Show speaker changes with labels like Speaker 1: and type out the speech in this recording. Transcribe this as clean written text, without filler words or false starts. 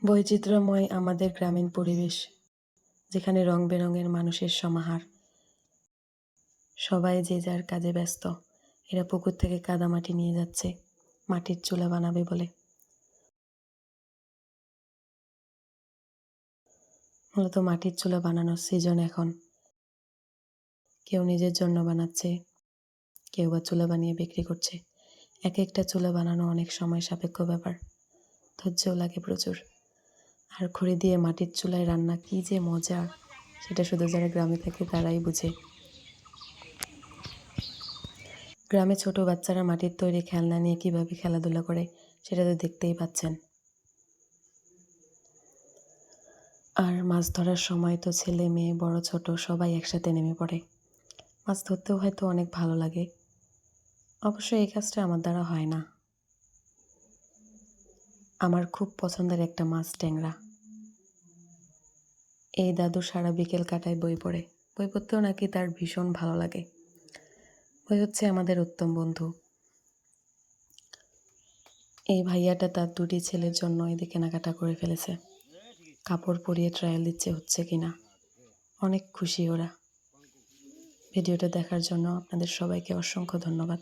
Speaker 1: বৈচিত্র্যময় আমাদের গ্রামীণ পরিবেশ, যেখানে রং বেরঙের মানুষের সমাহার। সবাই যে যার কাজে ব্যস্ত। এরা পুকুর থেকে কাদামাটি নিয়ে যাচ্ছে মাটির চুলা বানাবে বলে। মূলত মাটির চুলা বানানোর সিজন এখন। কেউ নিজের জন্য বানাচ্ছে, কেউ বা চুলা বানিয়ে বিক্রি করছে। এক একটা চুলা বানানো অনেক সময় সাপেক্ষ ব্যাপার, ধৈর্যও লাগে প্রচুর। আর খড়ি দিয়ে মাটির চুলায় রান্না কী যে মজা, সেটা শুধু যারা গ্রামে থাকে তারাই বুঝে। গ্রামে ছোট বাচ্চারা মাটির তৈরি খেলনা নিয়ে কীভাবে খেলাধুলা করে সেটা তো দেখতেই পাচ্ছেন। আর মাছ ধরার সময় তো ছেলে মেয়ে বড় ছোট সবাই একসাথে নেমে পড়ে। মাছ ধরতেও হয়তো অনেক ভালো লাগে। অবশ্য এই কাজটা আমার দ্বারা হয় না। আমার খুব পছন্দের একটা মাছ ট্যাংরা। এই দাদু সারা বিকেল কাটায় বই পড়ে। বই পড়তেও নাকি তার ভীষণ ভালো লাগে। বই হচ্ছে আমাদের উত্তম বন্ধু। এই ভাইয়াটা তার দুটি ছেলের জন্য এদিকে কেনাকাটা করে ফেলেছে। কাপড় পরিয়ে ট্রায়াল দিচ্ছে হচ্ছে কিনা। অনেক খুশি ওরা। ভিডিওটা দেখার জন্য আপনাদের সবাইকে অসংখ্য ধন্যবাদ।